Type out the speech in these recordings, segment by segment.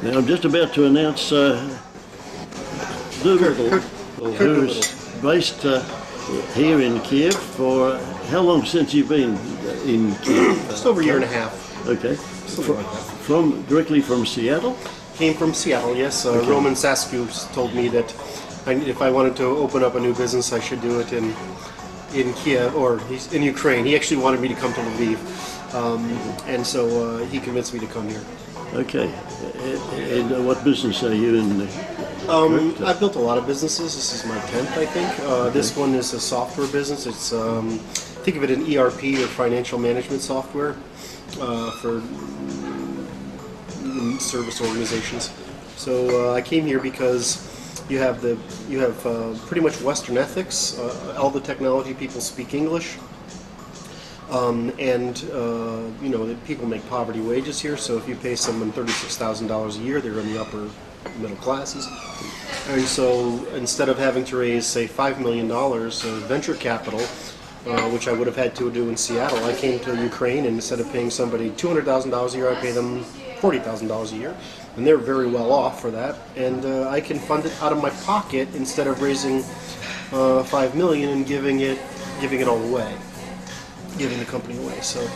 Now I'm just about to announce Doolittle, who's based here in Kiev. For how long since you've been in Kiev? Just over a year and a half. Okay. Directly from Seattle? Came from Seattle, yes. Okay. Roman Sasku told me that if I wanted to open up a new business, I should do it in Kiev, or he's in Ukraine. He actually wanted me to come to Lviv, and so he convinced me to come here. Okay. And what business are you in? I've built a lot of businesses. This is my 10th, I think. This one is a software business. It's think of it an ERP or financial management software for service organizations. So I came here because you have pretty much Western ethics. All the technology people speak English, and people make poverty wages here. So if you pay someone $36,000 a year, they're in the upper middle classes. And so instead of having to raise, say, $5 million of venture capital, which I would have had to do in Seattle, I came to Ukraine, and instead of paying somebody $200,000 a year, I pay them $40,000 a year, and they're very well off for that. And I can fund it out of my pocket instead of raising $5 million and giving it all away, giving the company away. So,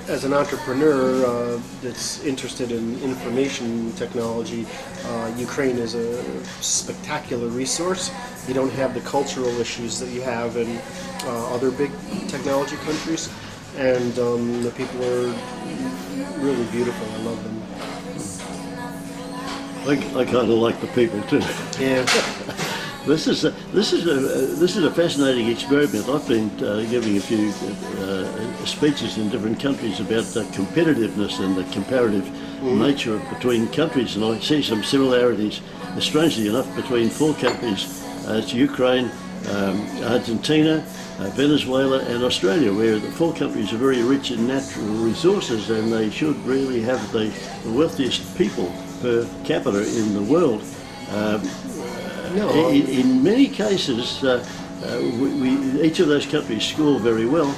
as an entrepreneur that's interested in information technology, Ukraine is a spectacular resource. You don't have the cultural issues that you have in other big technology countries, and the people are really beautiful. I love them. I kind of like the people too. Yeah. This is a fascinating experiment. I've been giving a few speeches in different countries about competitiveness and the comparative nature between countries, and I see some similarities, strangely enough, between four countries. It's Ukraine, Argentina, Venezuela and Australia, where the four countries are very rich in natural resources, and they should really have the wealthiest people per capita in the world. In many cases, each of those countries score very well,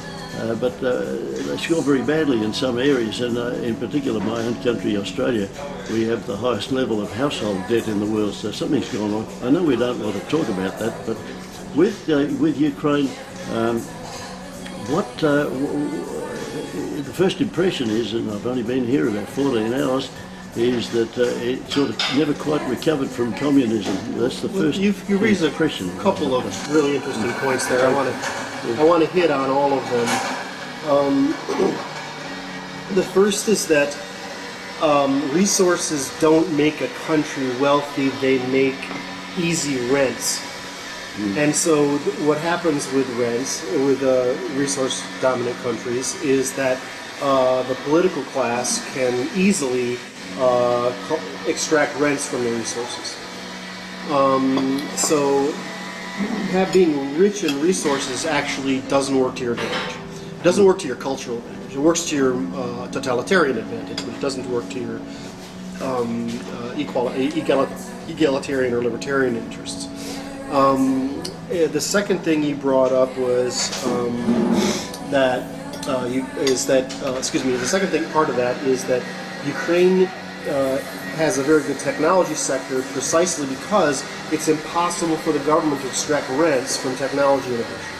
but they score very badly in some areas, and in particular my own country, Australia, we have the highest level of household debt in the world, so something's gone on. I know we don't want to talk about that, but with Ukraine, the first impression is, and I've only been here about 14 hours, is that it sort of never quite recovered from communism. That's the first you raised impression. A couple of really interesting points there. I want to hit on all of them. The first is that resources don't make a country wealthy; they make easy rents. And so what happens with rents, with resource-dominant countries, is that the political class can easily extract rents from the resources. So being rich in resources actually doesn't work to your advantage. It doesn't work to your cultural advantage. It works to your totalitarian advantage, which doesn't work to your egalitarian or libertarian interests. The second thing you brought up was the second thing, part of that is that Ukraine has a very good technology sector precisely because it's impossible for the government to extract rents from technology innovation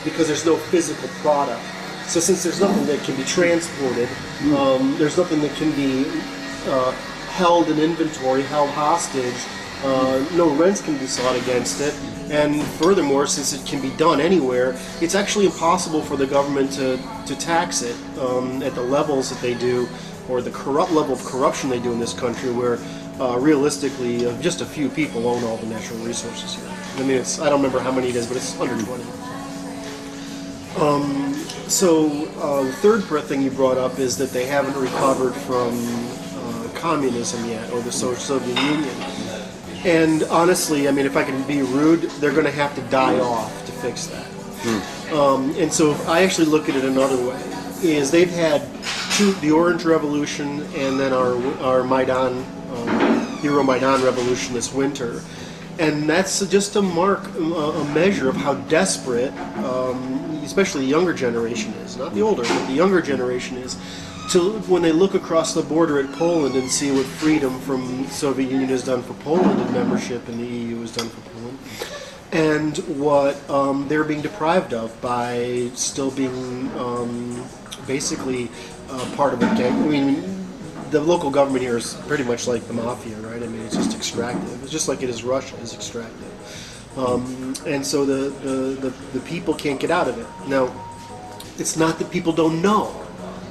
because there's no physical product. So since there's nothing that can be transported, there's nothing that can be held in inventory, held hostage, no rents can be sought against it, and furthermore, since it can be done anywhere, it's actually impossible for the government to tax it at the levels that they do, or the corrupt level of corruption they do in this country, where realistically just a few people own all the natural resources here. I mean, I don't remember how many it is, but it's under 20. The third thing you brought up is that they haven't recovered from communism yet, or the Soviet Union. And honestly, I mean, if I can be rude, they're going to have to die off to fix that. And so I actually look at it another way, is they've had the Orange Revolution and then our Maidan, Hero Maidan Revolution this winter. And that's just a measure of how desperate, especially the younger generation is, not the older, but the younger generation is. when they look across the border at Poland and see what freedom from the Soviet Union has done for Poland and membership in the EU has done for Poland, and what they're being deprived of by still being basically part of a gang. I mean, the local government here is pretty much like the Mafia, right? I mean, it's just extractive. It's just like it is Russia is extractive. And so the people can't get out of it. Now, it's not that people don't know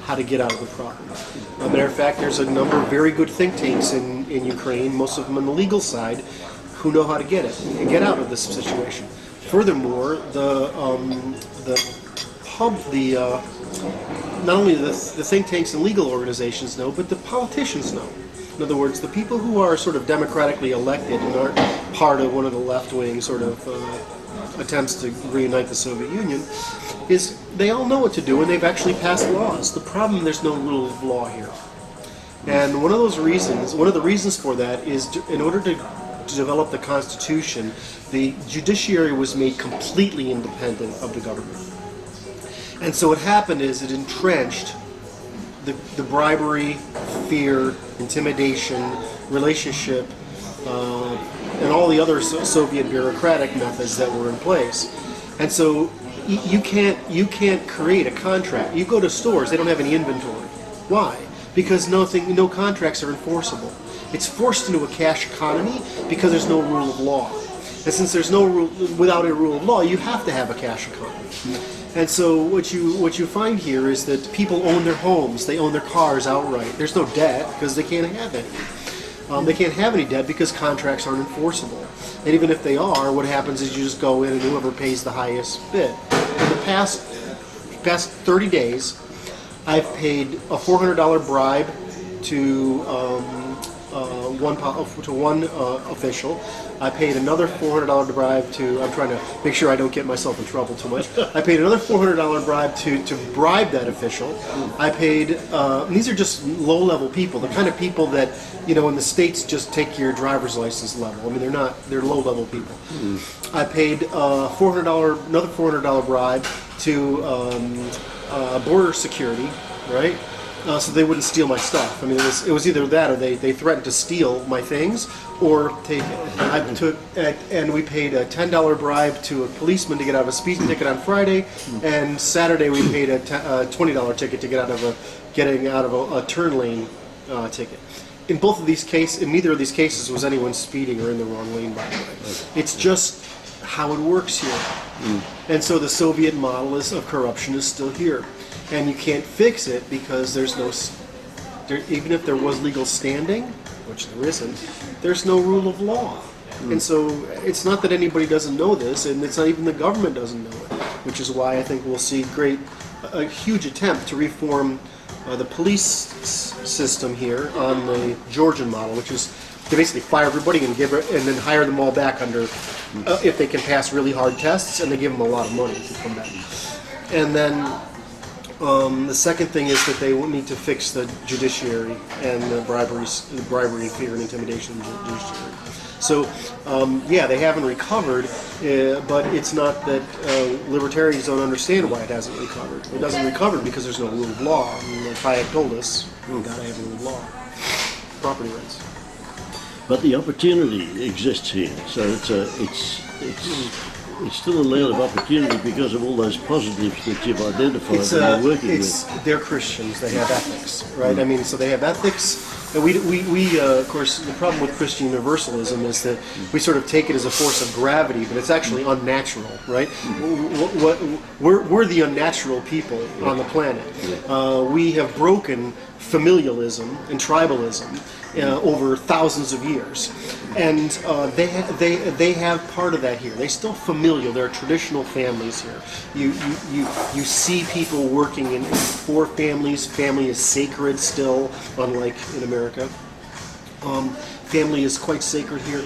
how to get out of the problem. As a matter of fact, there's a number of very good think tanks in Ukraine, most of them on the legal side, who know how to get out of this situation. Furthermore, not only the think tanks and legal organizations know, but the politicians know. In other words, the people who are sort of democratically elected and aren't part of one of the left-wing sort of attempts to reunite the Soviet Union, is they all know what to do and they've actually passed laws. The problem, there's no rule of law here. And one of the reasons for that is in order to develop the Constitution, the judiciary was made completely independent of the government. And so what happened is it entrenched the bribery, fear, intimidation, relationship, and all the other Soviet bureaucratic methods that were in place. And so you can't create a contract. You go to stores, they don't have any inventory. Why? Because no contracts are enforceable. It's forced into a cash economy because there's no rule of law. And since there's no rule, without a rule of law, you have to have a cash economy. And so what you find here is that people own their homes, they own their cars outright. There's no debt because they can't have any. They can't have any debt because contracts aren't enforceable. And even if they are, what happens is you just go in and whoever pays the highest bid. In the past 30 days, I've paid a $400 bribe to one official. I paid another $400 bribe to, I'm trying to make sure I don't get myself in trouble too much. I paid another $400 bribe to bribe that official. I paid, these are just low-level people, the kind of people that, in the States just take your driver's license level. I mean, they're low-level people. I paid another $400 bribe to border security, right? So they wouldn't steal my stuff. I mean, it was either that or they threatened to steal my things or take it. And we paid a $10 bribe to a policeman to get out of a speeding ticket on Friday, and Saturday we paid a $20 ticket to getting out of a turn lane ticket. In neither of these cases was anyone speeding or in the wrong lane, by the way. It's just how it works here. And so the Soviet model of corruption is still here. And you can't fix it because even if there was legal standing, which there isn't, there's no rule of law. And so it's not that anybody doesn't know this, and it's not even the government doesn't know it, which is why I think we'll see a huge attempt to reform the police system here on the Georgian model, which is to basically fire everybody and then hire them all back under if they can pass really hard tests, and they give them a lot of money to come back. And then the second thing is that they will need to fix the judiciary and the bribery, fear, and intimidation in the judiciary. So, they haven't recovered, but it's not that libertarians don't understand why it hasn't recovered. It doesn't recover because there's no rule of law. I mean, like Hayek told us, we've got to have a rule of law. Property rights. But the opportunity exists here, so it's still a land of opportunity because of all those positives that you've identified that you're working with. They're Christians. They have ethics, right? I mean, so they have ethics. And we of course, the problem with Christian universalism is that we sort of take it as a force of gravity, but it's actually unnatural, right? We're the unnatural people on the planet. We have broken familialism and tribalism over thousands of years, and they have part of that here. They're still familial. There are traditional families here. You see people working in four families. Family is sacred still, unlike in America. Family is quite sacred here.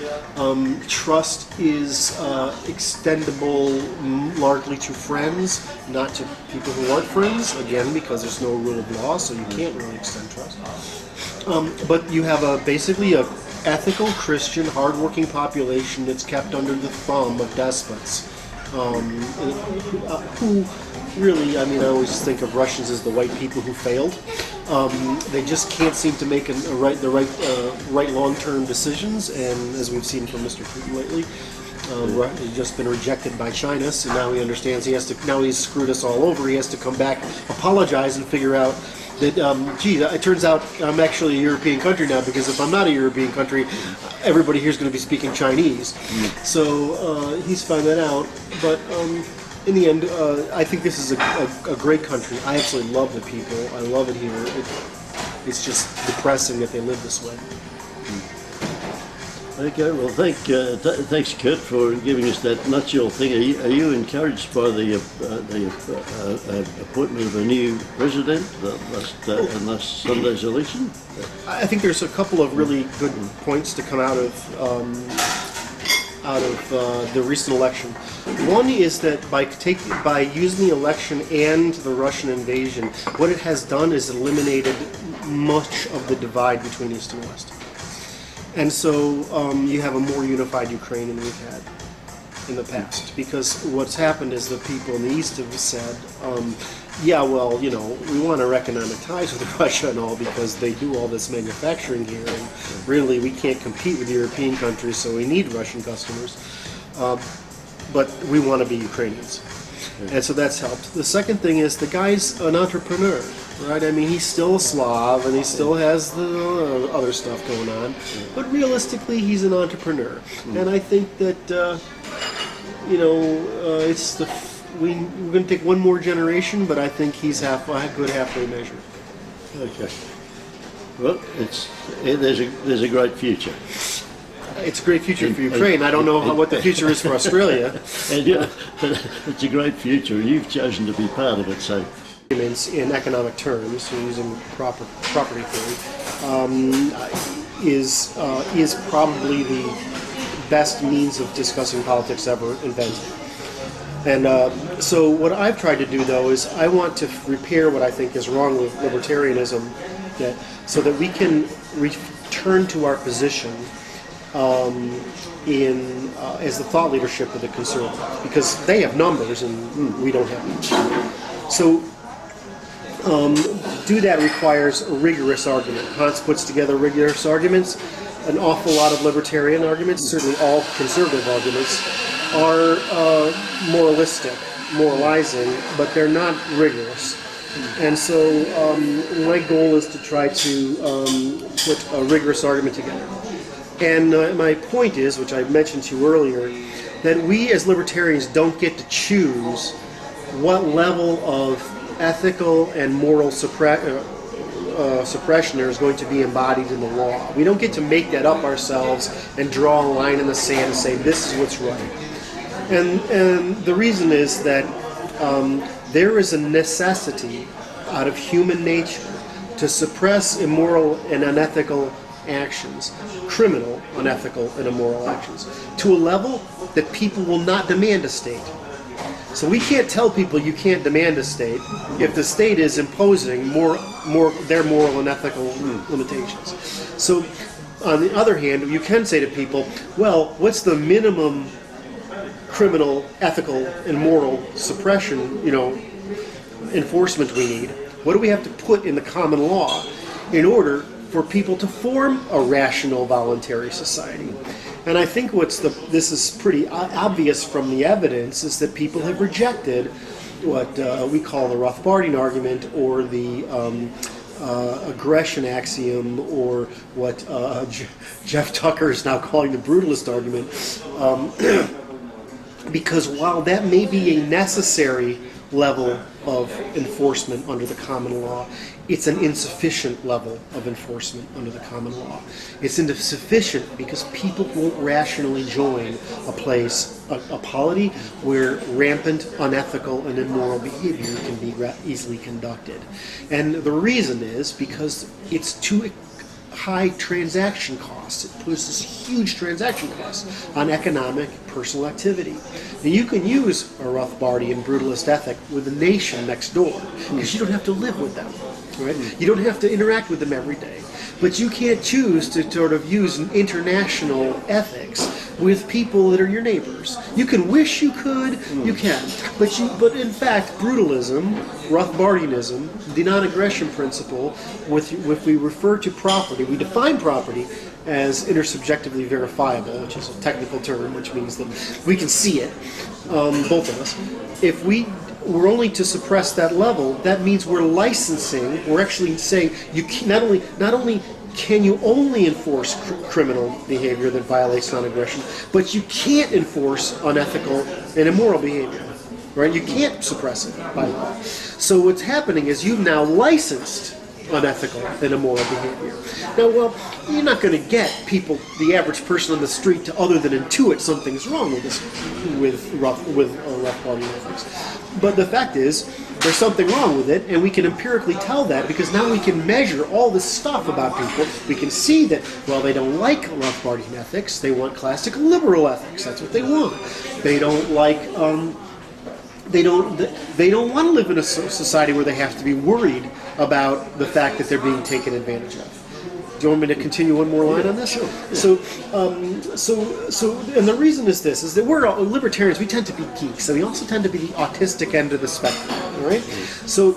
Trust is extendable largely to friends, not to people who aren't friends, again, because there's no rule of law, so you can't really extend trust. But you have basically a ethical, Christian, hardworking population that's kept under the thumb of despots, who really, I mean, I always think of Russians as the white people who failed. They just can't seem to make the right long-term decisions, and as we've seen from Mr. Putin lately, he's just been rejected by China. So now he understands now he's screwed us all over. He has to come back, apologize, and figure out that, it turns out I'm actually a European country now, because if I'm not a European country, everybody here is going to be speaking Chinese. So he's found that out. But in the end, I think this is a great country. I absolutely love the people. I love it here. It's just depressing that they live this way. Okay, well, thanks, Curt, for giving us that nutshell thing. Are you encouraged by the appointment of a new president in last Sunday's election? I think there's a couple of really good points to come out of the recent election. One is that by using the election and the Russian invasion, what it has done is eliminated much of the divide between East and West. And so you have a more unified Ukraine than we've had in the past. Because what's happened is the people in the East have said, we want our economic ties with Russia and all, because they do all this manufacturing here, and really we can't compete with European countries, so we need Russian customers. But we want to be Ukrainians. And so that's helped. The second thing is the guy's an entrepreneur, right? I mean, he's still a Slav, and he still has the other stuff going on. But realistically, he's an entrepreneur. And I think that, we're going to take one more generation, but I think he's a good halfway measure. Okay. Well, there's a great future. It's a great future for Ukraine. I don't know what the future is for Australia. It's a great future, and you've chosen to be part of it. So, in economic terms, using proper property theory, is probably the best means of discussing politics ever invented. And so what I've tried to do, though, is I want to repair what I think is wrong with libertarianism, so that we can return to our position as the thought leadership of the conservatives, because they have numbers and we don't have them. So to do that requires a rigorous argument. Hans puts together rigorous arguments. An awful lot of libertarian arguments, certainly all conservative arguments, are moralistic, moralizing, but they're not rigorous. And so my goal is to try to put a rigorous argument together. And my point is, which I mentioned to you earlier, that we as libertarians don't get to choose what level of ethical and moral suppression there is going to be embodied in the law. We don't get to make that up ourselves and draw a line in the sand and say this is what's right. And the reason is that there is a necessity out of human nature to suppress immoral and unethical actions, criminal, unethical, and immoral actions, to a level that people will not demand a state. So we can't tell people you can't demand a state if the state is imposing their moral and ethical limitations. So on the other hand, you can say to people, well, what's the minimum criminal, ethical, and moral suppression, enforcement we need? What do we have to put in the common law in order for people to form a rational, voluntary society? And I think this is pretty obvious from the evidence, is that people have rejected what we call the Rothbardian argument, or the aggression axiom, or what Jeff Tucker is now calling the brutalist argument, because while that may be a necessary level of enforcement under the common law, it's an insufficient level of enforcement under the common law. It's insufficient because people won't rationally join a polity where rampant, unethical, and immoral behavior can be easily conducted. And the reason is because it's too high transaction costs. It puts this huge transaction costs on economic, personal activity. Now you can use a Rothbardian brutalist ethic with the nation next door, because you don't have to live with them, right? You don't have to interact with them every day. But you can't choose to sort of use an international ethics with people that are your neighbors. You can wish you could, you can, but in fact, brutalism, Rothbardianism, the non-aggression principle, if we refer to property, we define property as intersubjectively verifiable, which is a technical term, which means that we can see it, both of us. If we're only to suppress that level, that means we're licensing, we're actually saying you can, not only can you only enforce criminal behavior that violates non-aggression, but you can't enforce unethical and immoral behavior, right? You can't suppress it by law. So what's happening is you've now licensed unethical and immoral behavior. Now, well, you're not going to get people, the average person on the street, to other than intuit something's wrong with this, with Rothbardian ethics. But the fact is, there's something wrong with it, and we can empirically tell that because now we can measure all this stuff about people. We can see that, well, they don't like Rothbardian ethics. They want classic liberal ethics. That's what they want. They don't like. They don't want to live in a society where they have to be worried about the fact that they're being taken advantage of. Do you want me to continue one more line on this? Sure. And the reason is this: is that we're libertarians. We tend to be geeks, and we also tend to be the autistic end of the spectrum. All right. So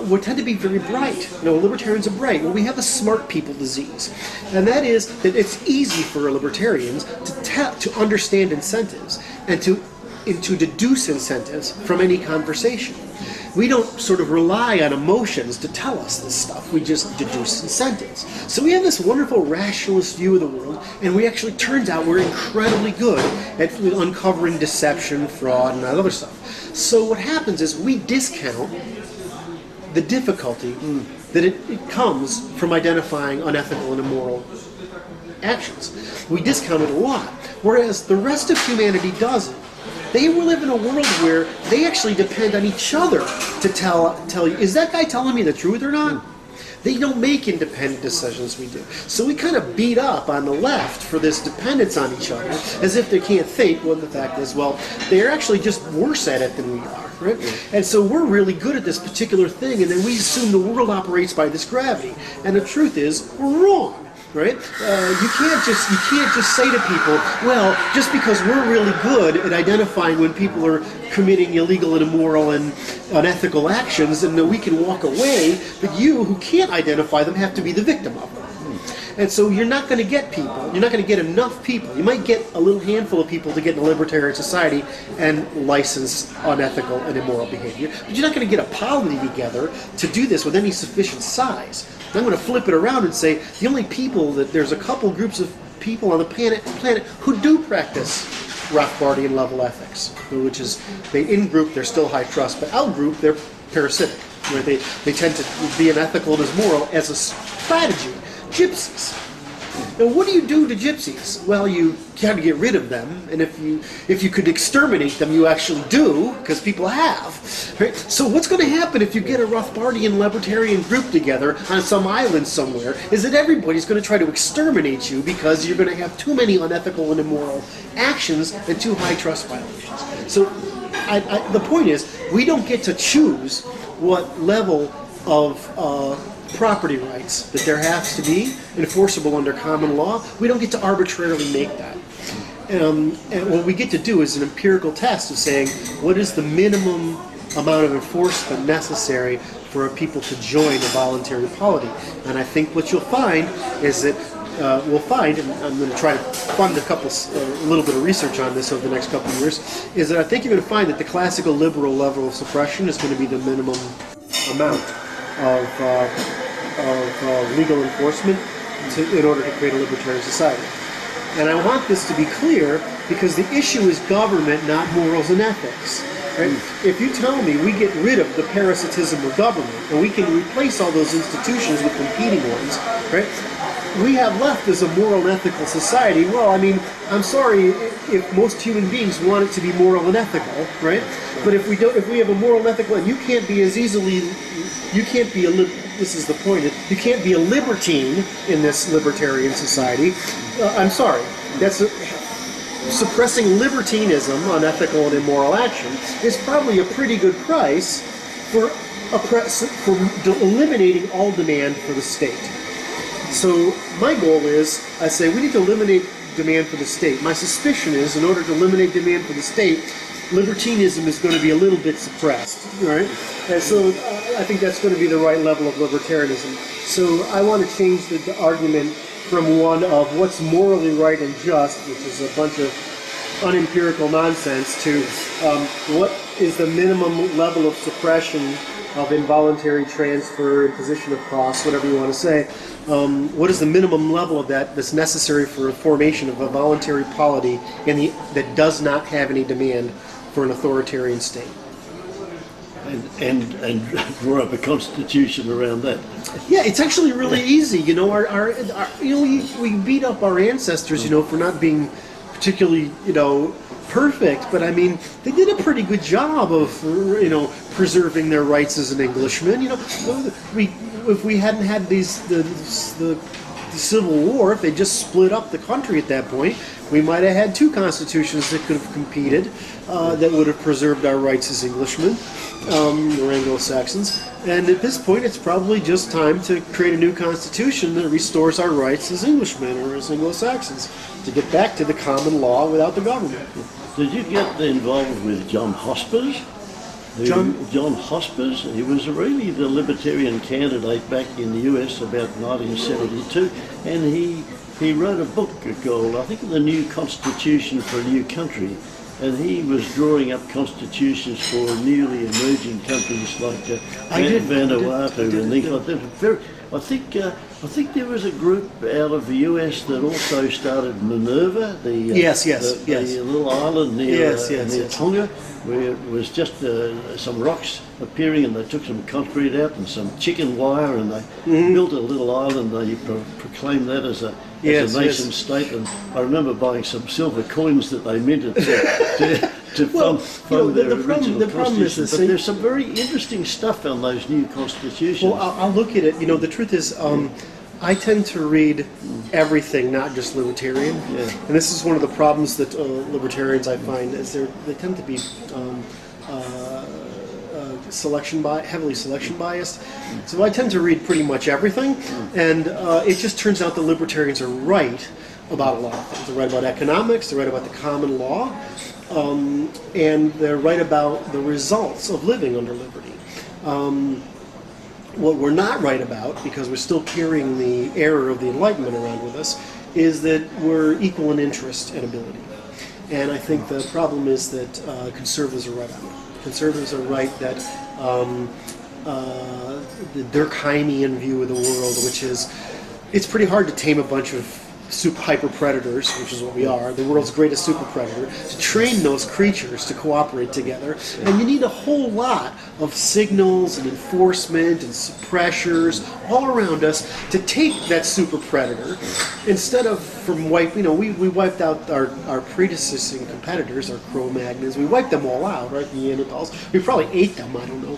we tend to be very bright. Libertarians are bright. Well, we have a smart people disease, and that is that it's easy for libertarians to understand incentives and to deduce incentives from any conversation. We don't sort of rely on emotions to tell us this stuff. We just deduce incentives. So we have this wonderful rationalist view of the world, and we actually, turns out, we're incredibly good at uncovering deception, fraud, and that other stuff. So what happens is we discount the difficulty that it comes from identifying unethical and immoral actions. We discount it a lot, whereas the rest of humanity doesn't. They live in a world where they actually depend on each other to tell you, is that guy telling me the truth or not? They don't make independent decisions we do. So we kind of beat up on the left for this dependence on each other, as if they can't think, when the fact is, well, they're actually just worse at it than we are, right? And so we're really good at this particular thing, and then we assume the world operates by this gravity. And the truth is, we're wrong. Right? You can't just say to people, well, just because we're really good at identifying when people are committing illegal and immoral and unethical actions, and we can walk away, but you who can't identify them have to be the victim of them. And so you're not going to get people, you're not going to get enough people. You might get a little handful of people to get in a libertarian society and license unethical and immoral behavior, but you're not going to get a polity together to do this with any sufficient size. I'm going to flip it around and say the only people there's a couple groups of people on the planet who do practice Rothbardian level ethics, which is in group they're still high trust, but out group they're parasitic, where they tend to be unethical and immoral as a strategy. Gypsies. Now, what do you do to gypsies? Well, you have to get rid of them, and if you could exterminate them, you actually do, because people have. Right? So what's going to happen if you get a Rothbardian libertarian group together on some island somewhere, is that everybody's going to try to exterminate you because you're going to have too many unethical and immoral actions and too high trust violations. So the point is, we don't get to choose what level of property rights that there has to be enforceable under common law. We don't get to arbitrarily make that. And what we get to do is an empirical test of saying, what is the minimum amount of enforcement necessary for people to join a voluntary polity? And I think what you'll find is that we'll find, and I'm going to try to fund a little bit of research on this over the next couple of years, is that I think you're going to find that the classical liberal level of suppression is going to be the minimum amount of legal enforcement in order to create a libertarian society. And I want this to be clear because the issue is government, not morals and ethics. Right? If you tell me we get rid of the parasitism of government and we can replace all those institutions with competing ones, right? We have left as a moral and ethical society. Well, I mean, I'm sorry if most human beings want it to be moral and ethical, right? But if we have a moral and ethical, and you can't be as easily, this is the point, you can't be a libertine in this libertarian society. I'm sorry, suppressing libertinism, unethical and immoral action, is probably a pretty good price for eliminating all demand for the state. So my goal is, I say we need to eliminate demand for the state. My suspicion is, in order to eliminate demand for the state, libertinism is going to be a little bit suppressed, right? And so I think that's going to be the right level of libertarianism. So I want to change the argument from one of what's morally right and just, which is a bunch of unempirical nonsense, to what is the minimum level of suppression of involuntary transfer, imposition of costs, whatever you want to say. What is the minimum level of that that's necessary for a formation of a voluntary polity that does not have any demand for an authoritarian state? And draw up a constitution around that. Yeah, it's actually really easy. You know, we beat up our ancestors, for not being particularly, perfect, but I mean, they did a pretty good job of, preserving their rights as an Englishman. If we hadn't had the Civil War, if they just split up the country at that point, we might have had two constitutions that could have competed, that would have preserved our rights as Englishmen, or Anglo-Saxons. And at this point, it's probably just time to create a new constitution that restores our rights as Englishmen or as Anglo-Saxons, to get back to the common law without the government. Did you get involved with John Hospers? John Hospers, he was really the libertarian candidate back in the US about 1972, and he wrote a book called, I think, The New Constitution for a New Country, and he was drawing up constitutions for newly emerging countries like Vanuatu and things like that. I think there was a group out of the US that also started Minerva, the little island near Tonga, where it was just some rocks appearing, and they took some concrete out and some chicken wire, and they built a little island. They proclaimed that as a nation state, and I remember buying some silver coins that they minted to fund their original constitution. But there's some very interesting stuff on those new constitutions. Well, I'll look at it. The truth is, I tend to read everything, not just libertarian. Yeah. And this is one of the problems that libertarians, I find, is they tend to be heavily selection biased. So I tend to read pretty much everything, and it just turns out the libertarians are right about a lot of things. They're right about economics, they're right about the common law, and they're right about the results of living under liberty. What we're not right about, because we're still carrying the error of the Enlightenment around with us, is that we're equal in interest and ability. And I think the problem is that conservatives are right on it. Conservatives are right that the Durkheimian view of the world, which is, it's pretty hard to tame a bunch of hyper predators, which is what we are, the world's greatest super predator, to train those creatures to cooperate together. And you need a whole lot of signals and enforcement and suppressors all around us to take that super predator, instead of from we wiped out our predecessing competitors, our Cro-Magnons. We wiped them all out, right? The Neanderthals. We probably ate them, I don't know.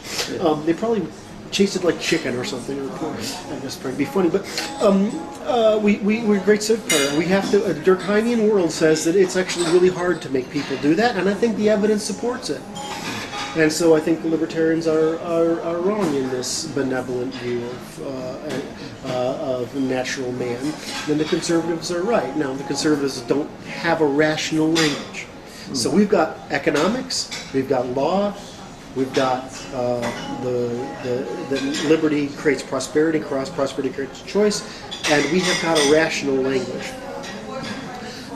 They probably chased it like chicken or something. I guess probably be funny, but we're great super predator. We have to. A Durkheimian world says that it's actually really hard to make people do that, and I think the evidence supports it. And so I think the libertarians are wrong in this benevolent view of natural man, and the conservatives are right. Now, the conservatives don't have a rational language. So we've got economics, we've got law, we've got the liberty creates prosperity, prosperity creates choice, and we have got a rational language.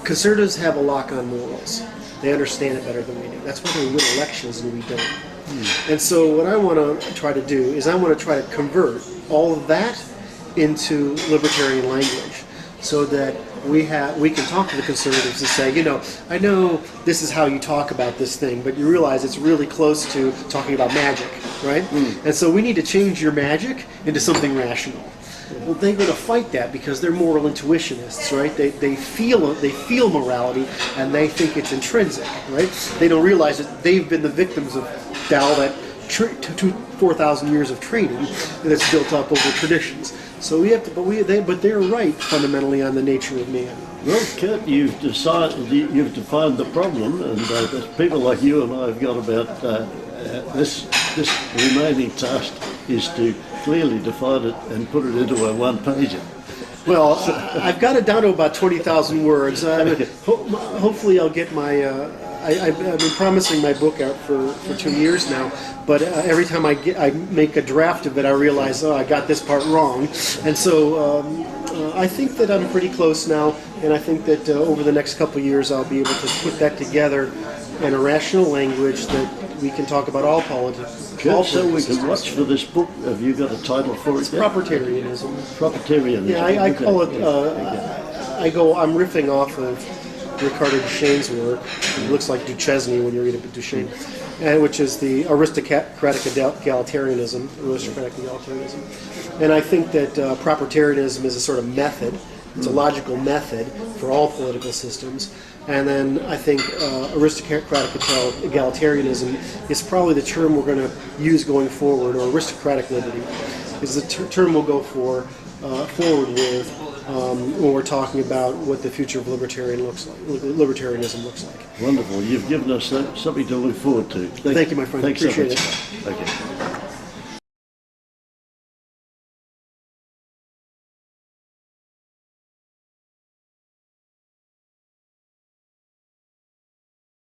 Conservatives have a lock on morals. They understand it better than we do. That's why they win elections and we don't. And so what I want to try to do is I want to try to convert all of that into libertarian language, so that we can talk to the conservatives and say, I know this is how you talk about this thing, but you realize it's really close to talking about magic, right? And so we need to change your magic into something rational. Well, they're going to fight that because they're moral intuitionists, right? They feel morality, and they think it's intrinsic, right? They don't realize that they've been the victims of all that 4,000 years of training that's built up over traditions. So we have to, but they're right fundamentally on the nature of man. Well, Curt, you've defined the problem, and people like you and I have got about this remaining task is to clearly define it and put it into a one-pager. Well, I've got it down to about 20,000 words. Hopefully, I'll get my. I've been promising my book out for 2 years now, but every time I make a draft of it, I realize, I got this part wrong, and so I think that I'm pretty close now, and I think that over the next couple of years, I'll be able to put that together in a rational language that we can talk about all politics. Good, so we can watch for this book. Have you got a title for it? Propertarianism. Propertarianism. Yeah, I call it. I'm riffing off of Ricardo Duchesne's work. It looks like Duchesne when you read it, Duchesne, which is the aristocratic egalitarianism. And I think that propertarianism is a sort of method. It's a logical method for all political systems. And then I think aristocratic egalitarianism is probably the term we're going to use going forward, or aristocratic liberty is the term we'll go forward with when we're talking about what the future of libertarianism looks like. Wonderful. You've given us something to look forward to. Thank you, my friend. Thanks so Appreciate much. it. Okay.